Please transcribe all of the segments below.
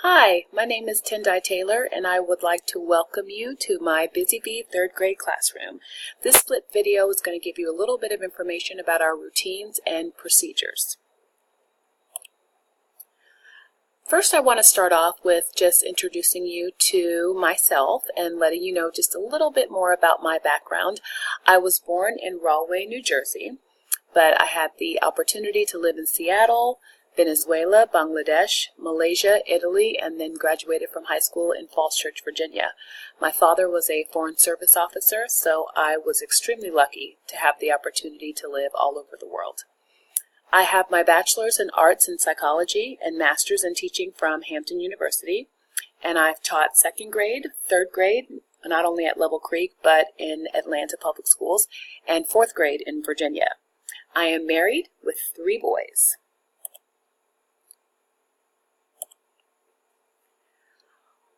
Hi, my name is Tendai Taylor and I would like to welcome you to my Busy Bee 3rd grade classroom. This split video is going to give you a little bit of information about our routines and procedures. First, I want to start off with just introducing you to myself and letting you know just a little bit more about my background. I was born in Rahway, New Jersey, but I had the opportunity to live in Seattle, Venezuela, Bangladesh, Malaysia, Italy, and then graduated from high school in Falls Church, Virginia. My father was a Foreign Service officer, so I was extremely lucky to have the opportunity to live all over the world. I have my bachelor's in arts and psychology and master's in teaching from Hampton University, and I've taught 2nd grade, 3rd grade, not only at Level Creek, but in Atlanta Public Schools, and 4th grade in Virginia. I am married with 3 boys.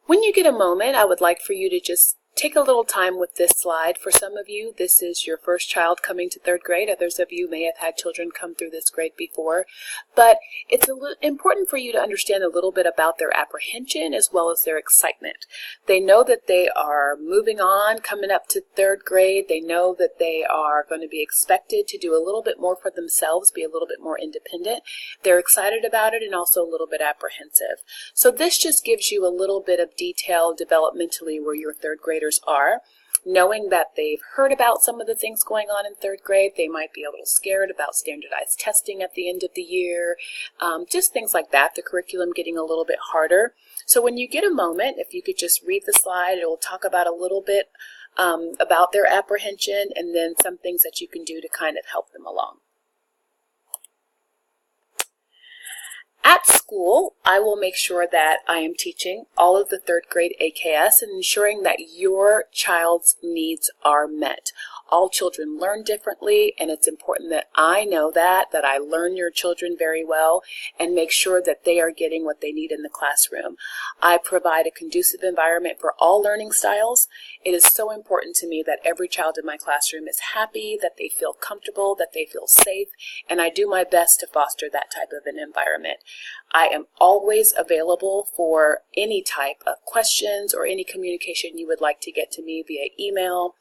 When you get a moment, I would like for you to just take a little time with this slide. For some of you, this is your first child coming to 3rd grade. Others of you may have had children come through this grade before. But it's important for you to understand a little bit about their apprehension as well as their excitement. They know that they are moving on, coming up to 3rd grade. They know that they are going to be expected to do a little bit more for themselves, be a little bit more independent. They're excited about it and also a little bit apprehensive. So this just gives you a little bit of detail developmentally where your 3rd graders are. Knowing that they've heard about some of the things going on in 3rd grade, they might be a little scared about standardized testing at the end of the year, just things like that, the curriculum getting a little bit harder. So when you get a moment, if you could just read the slide, it will talk about a little bit about their apprehension and then some things that you can do to kind of help them along. At school, I will make sure that I am teaching all of the 3rd grade AKS and ensuring that your child's needs are met. All children learn differently, and it's important that I know that I learn your children very well and make sure that they are getting what they need in the classroom. I provide a conducive environment for all learning styles. It is so important to me that every child in my classroom is happy, that they feel comfortable, that they feel safe, and I do my best to foster that type of an environment. I am always available for any type of questions or any communication you would like to get to me via email.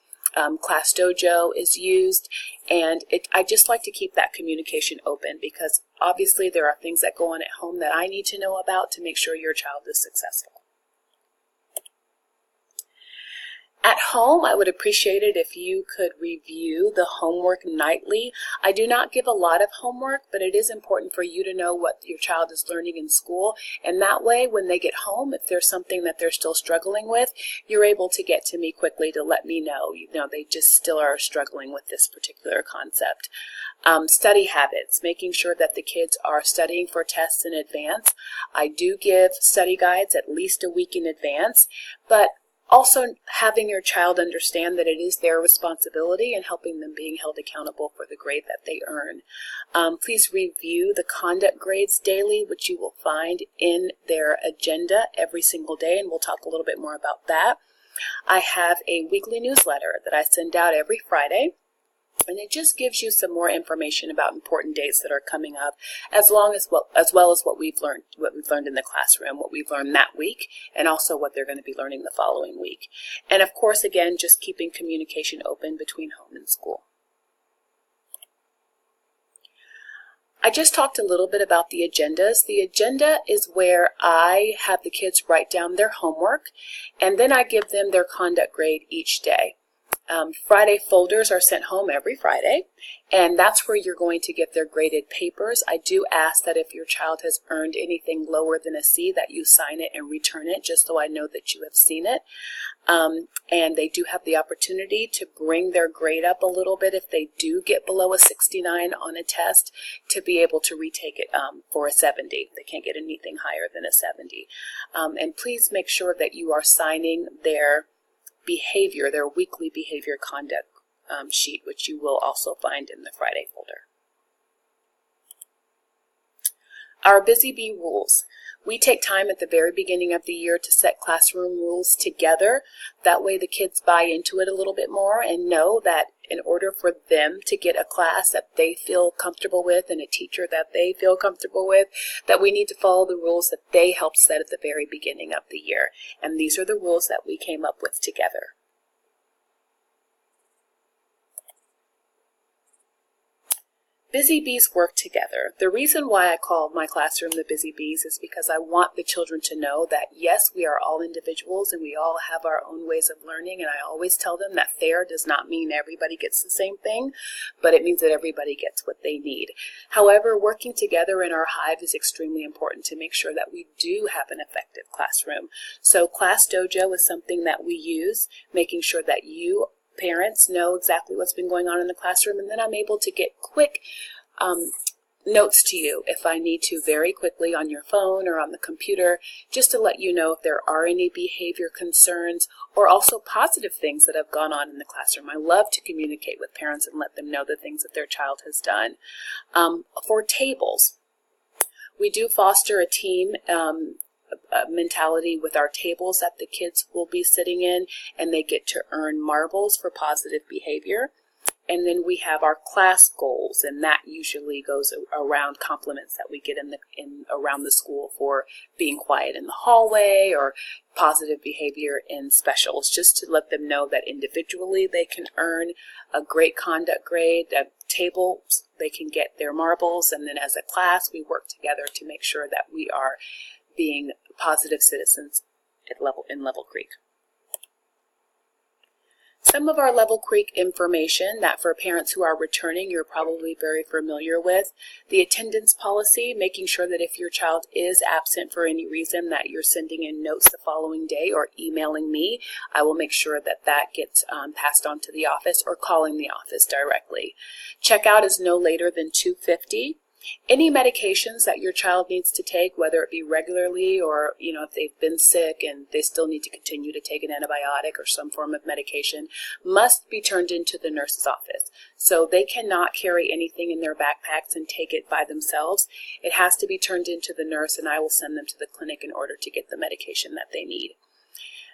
Class Dojo is used, and I just like to keep that communication open because obviously there are things that go on at home that I need to know about to make sure your child is successful. At home, I would appreciate it if you could review the homework nightly. I do not give a lot of homework, but it is important for you to know what your child is learning in school. And that way, when they get home, if there's something that they're still struggling with, you're able to get to me quickly to let me know. You know, they just still are struggling with this particular concept. Study habits, making sure that the kids are studying for tests in advance. I do give study guides at least a week in advance, but also having your child understand that it is their responsibility and helping them being held accountable for the grade that they earn. Please review the conduct grades daily, which you will find in their agenda every single day, and we'll talk a little bit more about that. I have a weekly newsletter that I send out every Friday. And it just gives you some more information about important dates that are coming up, as well as what we've learned in the classroom, what we've learned that week, and also what they're going to be learning the following week. And of course, again, just keeping communication open between home and school. I just talked a little bit about the agendas. The agenda is where I have the kids write down their homework, and then I give them their conduct grade each day. Friday folders are sent home every Friday, and that's where you're going to get their graded papers. I do ask that if your child has earned anything lower than a C, that you sign it and return it, just so I know that you have seen it. And they do have the opportunity to bring their grade up a little bit if they do get below a 69 on a test, to be able to retake it for a 70. They can't get anything higher than a 70. And please make sure that you are signing their behavior, their weekly behavior conduct sheet, which you will also find in the Friday folder. Our Busy Bee rules. We take time at the very beginning of the year to set classroom rules together. That way the kids buy into it a little bit more and know that in order for them to get a class that they feel comfortable with and a teacher that they feel comfortable with, that we need to follow the rules that they helped set at the very beginning of the year. And these are the rules that we came up with together. Busy bees work together. The reason why I call my classroom the Busy Bees is because I want the children to know that yes, we are all individuals and we all have our own ways of learning, and I always tell them that fair does not mean everybody gets the same thing, but it means that everybody gets what they need. However, working together in our hive is extremely important to make sure that we do have an effective classroom. So Class Dojo is something that we use, making sure that you parents know exactly what's been going on in the classroom, and then I'm able to get quick notes to you if I need to, very quickly on your phone or on the computer, just to let you know if there are any behavior concerns or also positive things that have gone on in the classroom. I love to communicate with parents and let them know the things that their child has done. For tables, we do foster a team mentality with our tables that the kids will be sitting in, and they get to earn marbles for positive behavior. And then we have our class goals, and that usually goes around compliments that we get around the school for being quiet in the hallway or positive behavior in specials, just to let them know that individually they can earn a great conduct grade. At tables, they can get their marbles, and then as a class, we work together to make sure that we are being positive citizens in Level Creek. Some of our Level Creek information that for parents who are returning, you're probably very familiar with. The attendance policy, making sure that if your child is absent for any reason that you're sending in notes the following day or emailing me. I will make sure that that gets passed on to the office, or calling the office directly. Checkout is no later than 2:50. Any medications that your child needs to take, whether it be regularly or, if they've been sick and they still need to continue to take an antibiotic or some form of medication, must be turned into the nurse's office. So they cannot carry anything in their backpacks and take it by themselves. It has to be turned into the nurse, and I will send them to the clinic in order to get the medication that they need.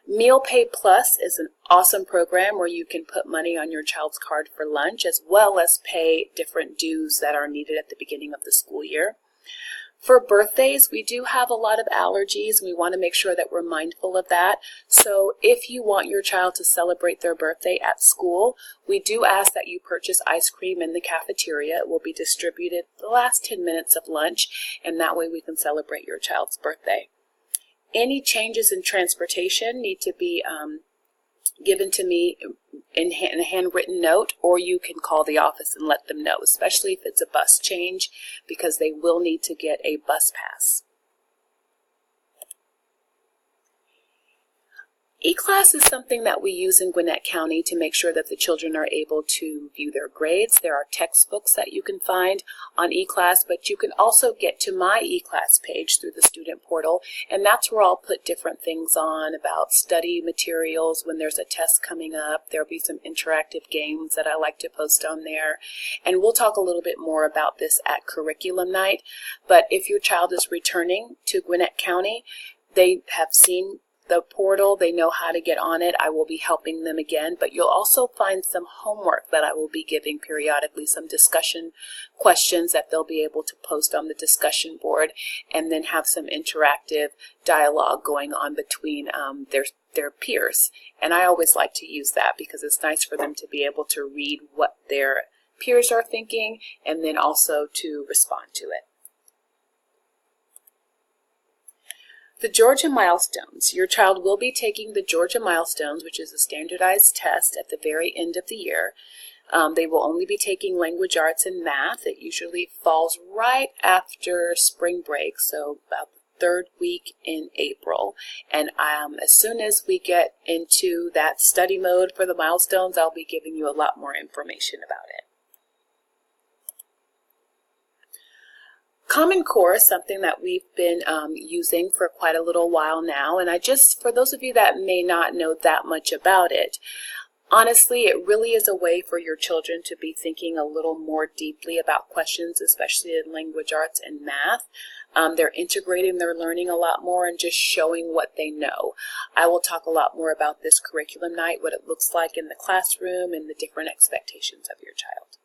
Meal Pay Plus is an awesome program where you can put money on your child's card for lunch, as well as pay different dues that are needed at the beginning of the school year. For birthdays, we do have a lot of allergies, and we want to make sure that we're mindful of that. So if you want your child to celebrate their birthday at school, we do ask that you purchase ice cream in the cafeteria. It will be distributed the last 10 minutes of lunch, and that way we can celebrate your child's birthday. Any changes in transportation need to be given to me in a handwritten note, or you can call the office and let them know, especially if it's a bus change, because they will need to get a bus pass. E-Class is something that we use in Gwinnett County to make sure that the children are able to view their grades. There are textbooks that you can find on E-Class, but you can also get to my E-Class page through the student portal, and that's where I'll put different things on about study materials. When there's a test coming up, there'll be some interactive games that I like to post on there, and we'll talk a little bit more about this at curriculum night. But if your child is returning to Gwinnett County, they have seen the portal, they know how to get on it. I will be helping them again, but you'll also find some homework that I will be giving periodically, some discussion questions that they'll be able to post on the discussion board, and then have some interactive dialogue going on between their peers. And I always like to use that because it's nice for them to be able to read what their peers are thinking and then also to respond to it. The Georgia Milestones. Your child will be taking the Georgia Milestones, which is a standardized test at the very end of the year. They will only be taking language arts and math. It usually falls right after spring break, so about the third week in April. And as soon as we get into that study mode for the milestones, I'll be giving you a lot more information about it. Common Core is something that we've been using for quite a little while now, and for those of you that may not know that much about it, honestly, it really is a way for your children to be thinking a little more deeply about questions, especially in language arts and math. They're integrating their learning a lot more and just showing what they know. I will talk a lot more about this curriculum night, what it looks like in the classroom, and the different expectations of your child.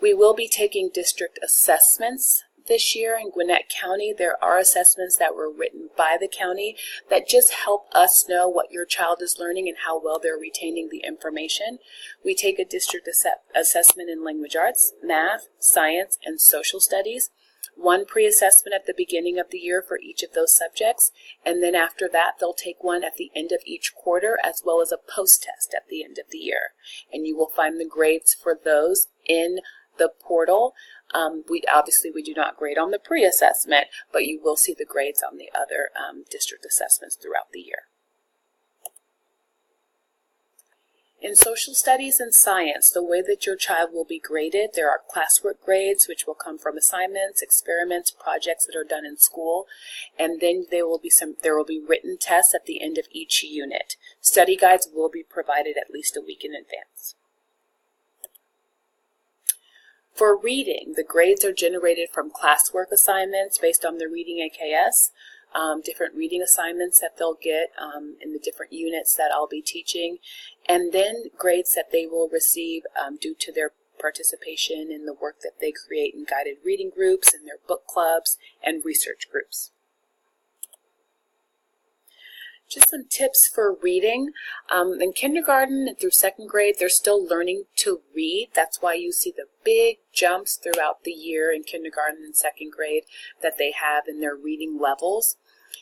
We will be taking district assessments this year in Gwinnett County. There are assessments that were written by the county that just help us know what your child is learning and how well they're retaining the information. We take a district assessment in language arts, math, science, and social studies. One pre-assessment at the beginning of the year for each of those subjects, and then after that they'll take one at the end of each quarter as well as a post-test at the end of the year. And you will find the grades for those in the portal. We do not grade on the pre-assessment, but you will see the grades on the other district assessments throughout the year. In social studies and science, the way that your child will be graded, there are classwork grades, which will come from assignments, experiments, projects that are done in school, and then there will be written tests at the end of each unit. Study guides will be provided at least a week in advance. For reading, the grades are generated from classwork assignments based on the Reading AKS, different reading assignments that they'll get in the different units that I'll be teaching, and then grades that they will receive due to their participation in the work that they create in guided reading groups, and their book clubs, and research groups. Just some tips for reading. In kindergarten through second grade, they're still learning to read. That's why you see the big jumps throughout the year in kindergarten and second grade that they have in their reading levels.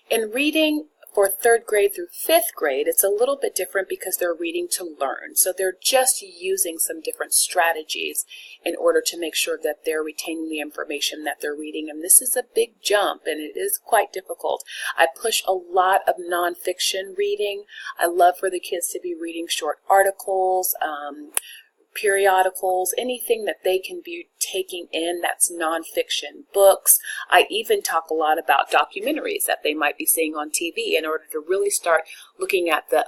In reading for third grade through fifth grade, it's a little bit different because they're reading to learn. So they're just using some different strategies in order to make sure that they're retaining the information that they're reading. And this is a big jump, and it is quite difficult. I push a lot of nonfiction reading. I love for the kids to be reading short articles, periodicals, anything that they can be taking in that's nonfiction, books. I even talk a lot about documentaries that they might be seeing on TV in order to really start looking at the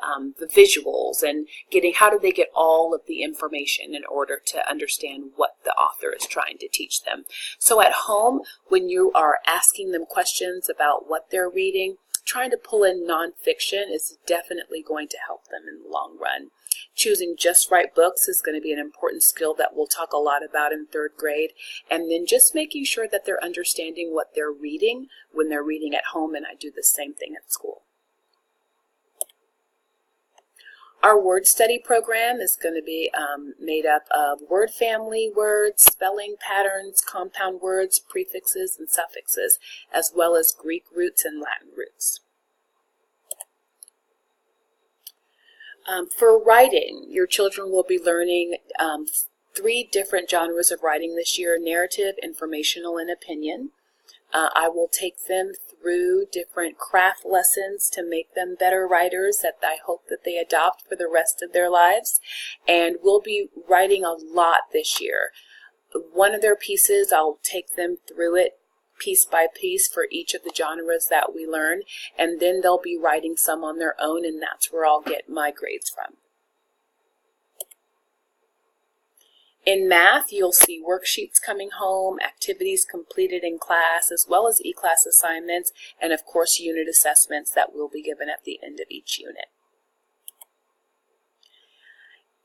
visuals and how do they get all of the information in order to understand what the author is trying to teach them. So at home, when you are asking them questions about what they're reading, trying to pull in nonfiction is definitely going to help them in the long run. Choosing just right books is going to be an important skill that we'll talk a lot about in third grade. And then just making sure that they're understanding what they're reading when they're reading at home, and I do the same thing at school. Our word study program is going to be made up of word family words, spelling patterns, compound words, prefixes, and suffixes, as well as Greek roots and Latin roots. For writing, your children will be learning 3 different genres of writing this year: narrative, informational, and opinion. I will take them through different craft lessons to make them better writers that I hope that they adopt for the rest of their lives. And we'll be writing a lot this year. One of their pieces, I'll take them through it piece by piece for each of the genres that we learn, and then they'll be writing some on their own, and that's where I'll get my grades from. In math, you'll see worksheets coming home, activities completed in class, as well as e-class assignments, and of course unit assessments that will be given at the end of each unit.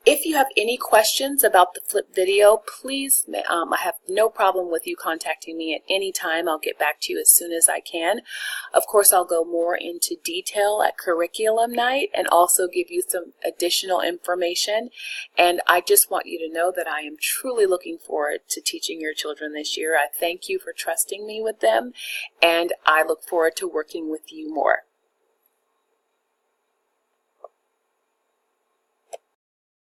If you have any questions about the flip video, please, I have no problem with you contacting me at any time. I'll get back to you as soon as I can. Of course, I'll go more into detail at curriculum night and also give you some additional information. And I just want you to know that I am truly looking forward to teaching your children this year. I thank you for trusting me with them, and I look forward to working with you more.